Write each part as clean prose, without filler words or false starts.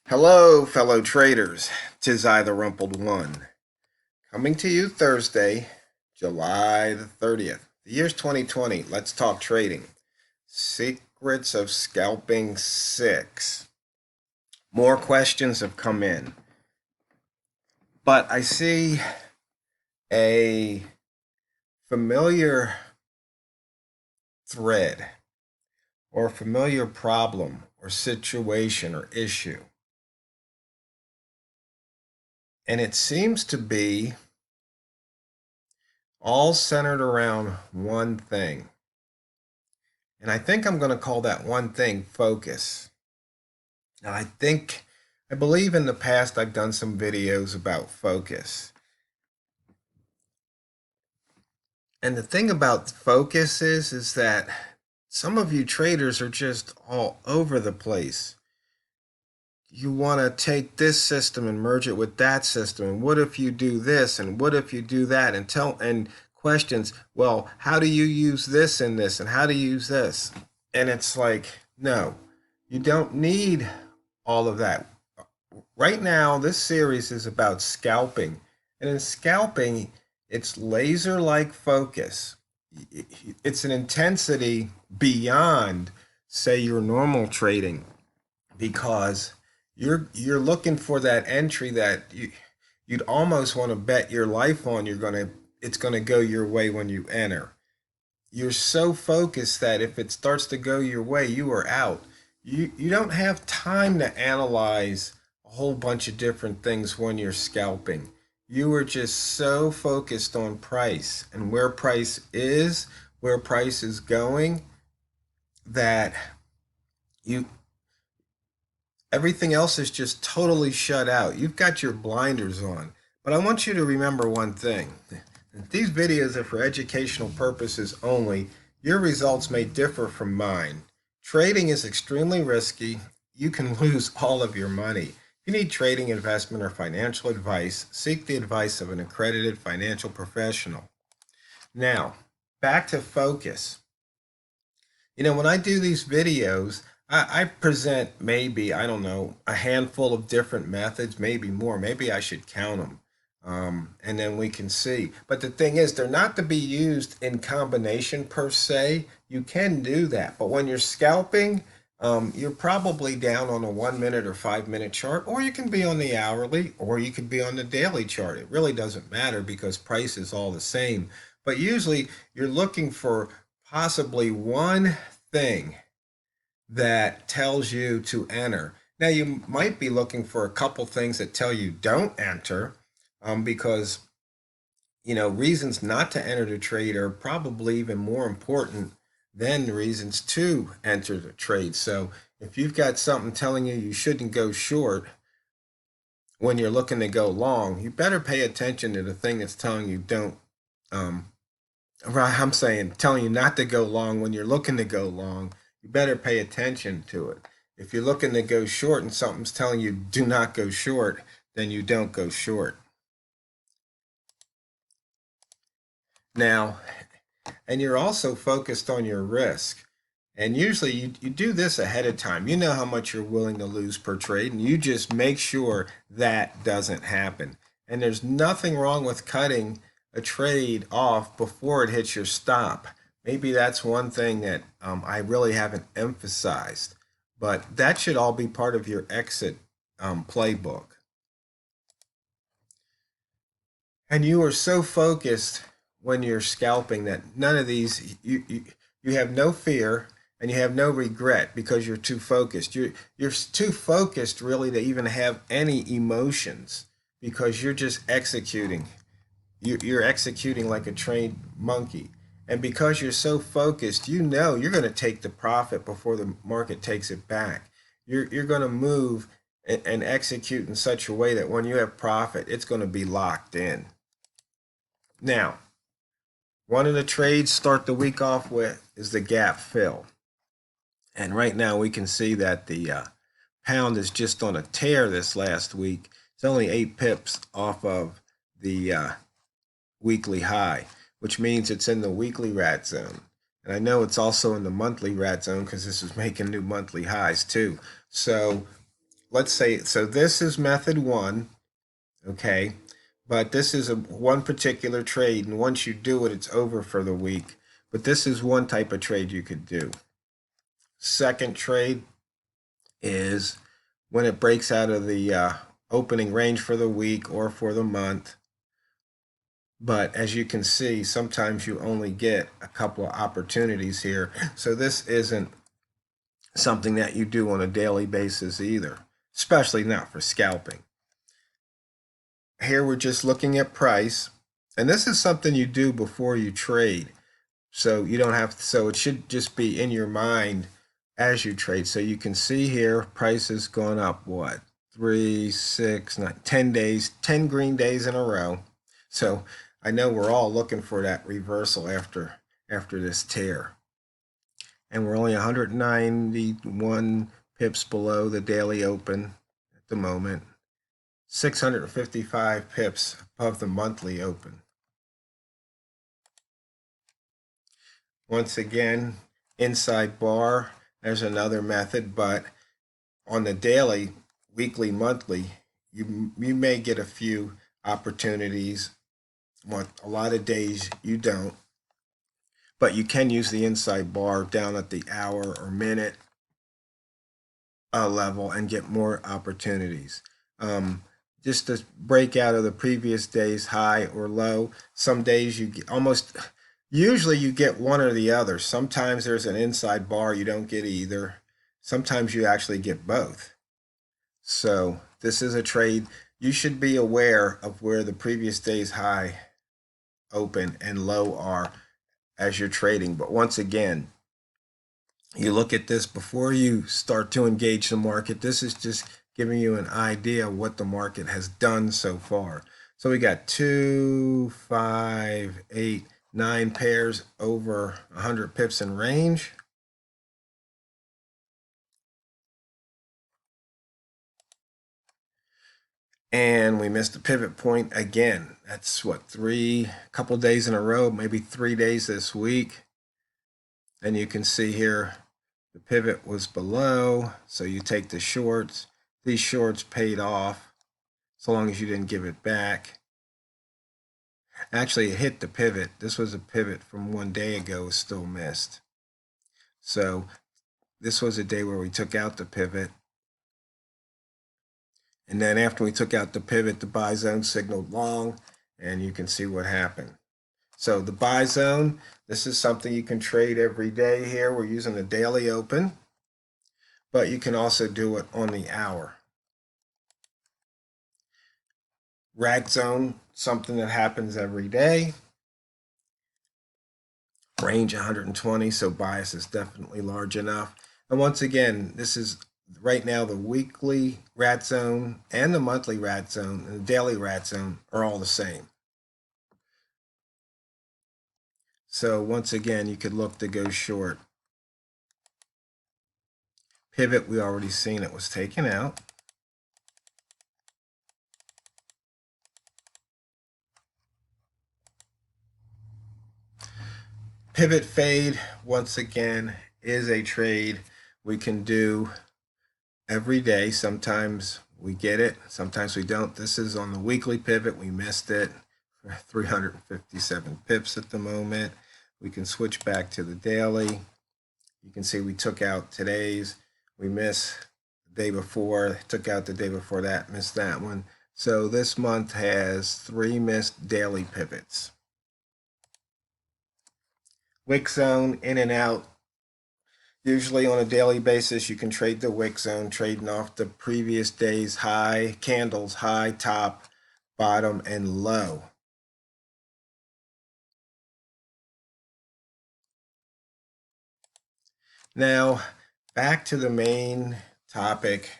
Hello, fellow traders. 'Tis I, TheRumpledOne, coming to you Thursday, July the 30th. The year's 2020. Let's talk trading. Secrets of Scalping 6. More questions have come in, but I see a familiar thread or familiar problem or situation or issue. And it seems to be all centered around one thing. And I think I'm going to call that one thing focus. Now, I believe in the past I've done some videos about focus. And the thing about focus is that some of you traders are just all over the place. You want to take this system and merge it with that system. And what if you do this? And what if you do that? And questions, well, how do you use this in this? And how do you use this? And it's like, no, you don't need all of that. Right now, this series is about scalping. And in scalping, it's laser-like focus. It's an intensity beyond, say, your normal trading, because you're looking for that entry that you'd almost want to bet your life on it's going to go your way when you enter. You're so focused that if it starts to go your way, you are out. You don't have time to analyze a whole bunch of different things when you're scalping. You are just so focused on price and where price is going, that everything else is just totally shut out. You've got your blinders on. But I want you to remember one thing. These videos are for educational purposes only. Your results may differ from mine. Trading is extremely risky. You can lose all of your money. If you need trading, investment, or financial advice, seek the advice of an accredited financial professional. Now, back to focus. When I do these videos, I present maybe, I don't know, a handful of different methods, maybe more. Maybe I should count them. And then we can see. But the thing is, they're not to be used in combination per se. You can do that. But when you're scalping, you're probably down on a 1 minute or 5 minute chart, or you can be on the hourly, or you could be on the daily chart. It really doesn't matter because price is all the same. But usually you're looking for possibly one thing that tells you to enter. Now, you might be looking for a couple things that tell you don't enter, because reasons not to enter the trade are probably even more important than the reasons to enter the trade. So if you've got something telling you you shouldn't go short when you're looking to go long, you better pay attention to the thing that's telling you don't. I'm saying telling you not to go long when you're looking to go long. You better pay attention to it. If you're looking to go short and something's telling you do not go short, then you don't go short. Now, and you're also focused on your risk. And usually you do this ahead of time. You know how much you're willing to lose per trade, and you just make sure that doesn't happen. And there's nothing wrong with cutting a trade off before it hits your stop. Maybe that's one thing that I really haven't emphasized, but that should all be part of your exit playbook. And you are so focused when you're scalping that none of these, you have no fear and you have no regret because you're too focused. You're too focused really to even have any emotions because you're just executing. You're executing like a trained monkey. And because you're so focused, you're going to take the profit before the market takes it back. You're going to move and execute in such a way that when you have profit, it's going to be locked in. Now, one of the trades start the week off with is the gap fill. And right now we can see that the pound is just on a tear this last week. It's only 8 pips off of the weekly high, which means it's in the weekly rat zone. And I know it's also in the monthly rat zone because this is making new monthly highs too. So let's say, so this is method one, okay? But this is one particular trade, and once you do it, it's over for the week. But this is one type of trade you could do. Second trade is when it breaks out of the opening range for the week or for the month. But as you can see, sometimes you only get a couple of opportunities here. So this isn't something that you do on a daily basis either, especially not for scalping. Here we're just looking at price, and this is something you do before you trade. So you don't have to, so it should just be in your mind as you trade. So you can see here, price has gone up, what, 3, 6, 9, 10 days, 10 green days in a row. So I know we're all looking for that reversal after this tear. And we're only 191 pips below the daily open at the moment. 655 pips above the monthly open. Once again, inside bar, there's another method, but on the daily, weekly, monthly, you may get a few opportunities. A lot of days you don't, but you can use the inside bar down at the hour or minute level and get more opportunities. Just to break out of the previous day's high or low, some days you get usually you get one or the other. Sometimes there's an inside bar, you don't get either. Sometimes you actually get both. So this is a trade. You should be aware of where the previous day's high, open, and low are as you're trading. But once again, you look at this before you start to engage the market. This is just giving you an idea of what the market has done so far. So we got 2, 5, 8, 9 pairs over 100 pips in range. And we missed the pivot point again. That's what, a couple days in a row, maybe 3 days this week. And you can see here, the pivot was below, so you take the shorts. These shorts paid off, so long as you didn't give it back. Actually, it hit the pivot. This was a pivot from 1 day ago, was still missed. So this was a day where we took out the pivot. And then after we took out the pivot, the buy zone signaled long, and you can see what happened. So the buy zone, this is something you can trade every day here. We're using the daily open, but you can also do it on the hour. Rag zone, something that happens every day. Range 120, so bias is definitely large enough. And once again, this is right now the weekly rat zone and the monthly rat zone and the daily rat zone are all the same. So once again, you could look to go short. Pivot, we already seen it was taken out. Pivot fade, once again, is a trade we can do every day. Sometimes we get it, sometimes we don't. This is on the weekly pivot. We missed it. 357 pips at the moment. We can switch back to the daily. You can see we took out today's. We missed the day before, took out the day before that, missed that one. So this month has 3 missed daily pivots. Wick zone, in and out. Usually on a daily basis, you can trade the wick zone, trading off the previous day's high, candles, high, top, bottom, and low. Now, back to the main topic,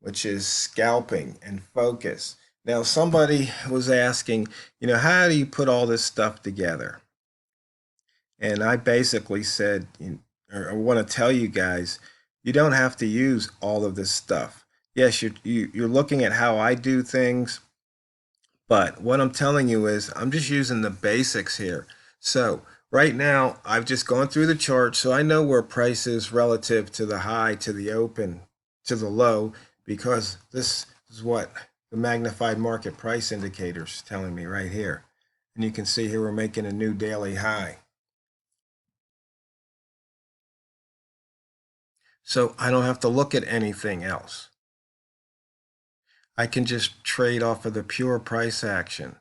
which is scalping and focus. Now, somebody was asking, how do you put all this stuff together? And I basically said, I want to tell you guys, you don't have to use all of this stuff. Yes, you're looking at how I do things, but what I'm telling you is I'm just using the basics here. So right now, I've just gone through the chart, so I know where price is relative to the high, to the open, to the low, because this is what the magnified market price indicator is telling me right here. And you can see here we're making a new daily high. So I don't have to look at anything else. I can just trade off of the pure price action.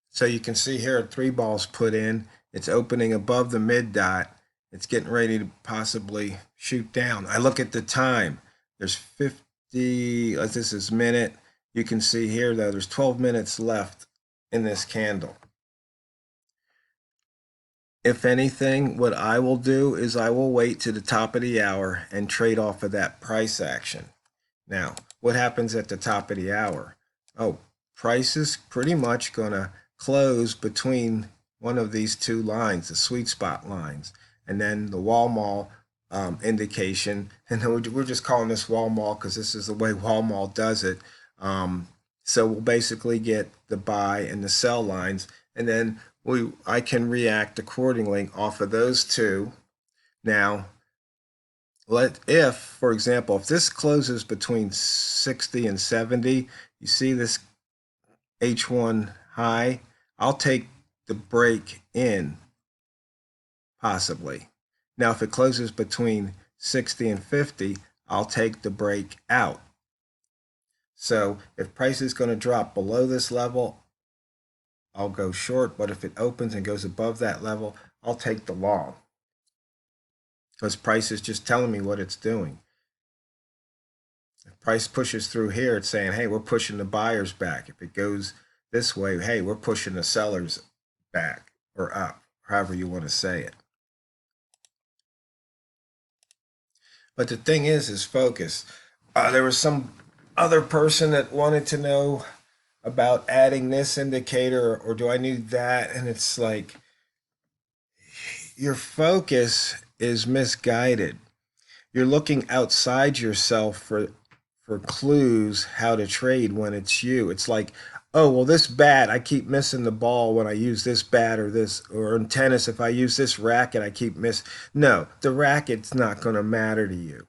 So you can see here 3 balls put in. It's opening above the mid dot. It's getting ready to possibly shoot down. I look at the time. There's 50, this is minute. You can see here though, there's 12 minutes left in this candle. If anything, what I will do is I will wait to the top of the hour and trade off of that price action. Now, what happens at the top of the hour? Oh, price is pretty much going to close between one of these two lines, the sweet spot lines, and then the wall mall indication. And we're just calling this wall mall because this is the way wall mall does it. So we'll basically get the buy and the sell lines, and then I can react accordingly off of those two. Now, if, for example, if this closes between 60 and 70, you see this H1 high, I'll take the break in, possibly. Now, if it closes between 60 and 50, I'll take the break out. So if price is going to drop below this level, I'll go short, but if it opens and goes above that level, I'll take the long. Because price is just telling me what it's doing. If price pushes through here, it's saying, hey, we're pushing the buyers back. If it goes this way, hey, we're pushing the sellers back or up, however you want to say it. But the thing is focus. There was some other person that wanted to know about adding this indicator, or do I need that? And it's like, your focus is misguided. You're looking outside yourself for clues how to trade when it's you. It's like, oh, well, this bat, I keep missing the ball when I use this bat, or this, or in tennis, if I use this racket, I keep missing. No, the racket's not going to matter to you.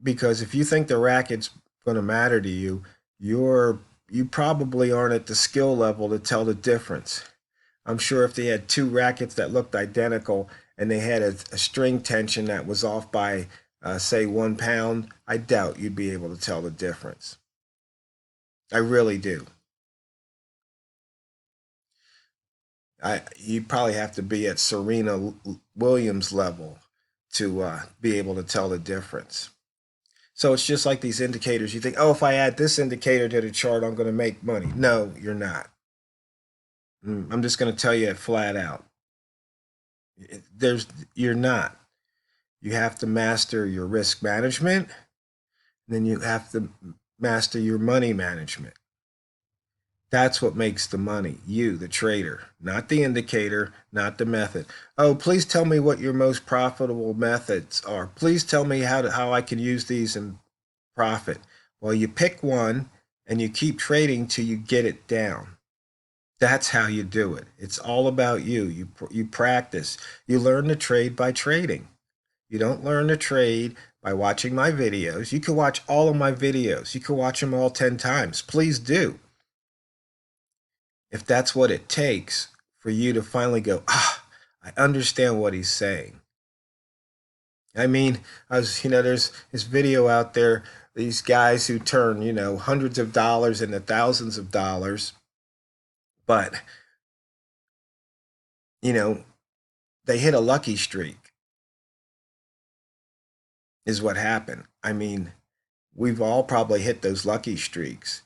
Because if you think the racket's going to matter to you, you probably aren't at the skill level to tell the difference. I'm sure if they had 2 rackets that looked identical and they had a string tension that was off by, say, 1 pound, I doubt you'd be able to tell the difference. I really do. You'd probably have to be at Serena Williams level to be able to tell the difference. So it's just like these indicators. You think, oh, if I add this indicator to the chart, I'm going to make money. No, you're not. I'm just going to tell you it flat out. You're not. You have to master your risk management, and then you have to master your money management. That's what makes the money. You, the trader, not the indicator, not the method. Oh, please tell me what your most profitable methods are. Please tell me how I can use these and profit. Well, you pick one and you keep trading till you get it down. That's how you do it. It's all about you. You practice. You learn to trade by trading. You don't learn to trade by watching my videos. You can watch all of my videos. You can watch them all 10 times. Please do. If that's what it takes for you to finally go, I understand what he's saying. I mean, there's this video out there, these guys who turn, hundreds of dollars into thousands of dollars, but, they hit a lucky streak, is what happened. I mean, we've all probably hit those lucky streaks.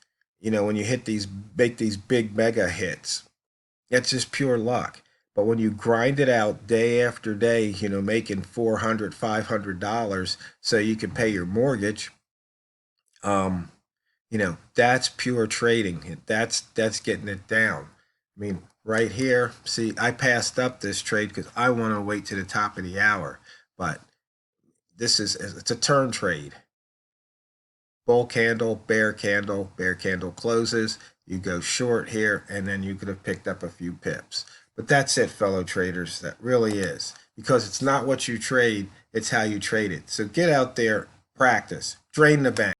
When you make these big mega hits, it's just pure luck. But when you grind it out day after day, making $400, $500 so you can pay your mortgage, that's pure trading. That's getting it down. I mean, right here, see, I passed up this trade because I want to wait to the top of the hour. But it's a turn trade. Bull candle, bear candle closes, you go short here, and then you could have picked up a few pips. But that's it, fellow traders. That really is. Because it's not what you trade, it's how you trade it. So get out there, practice, drain the bank.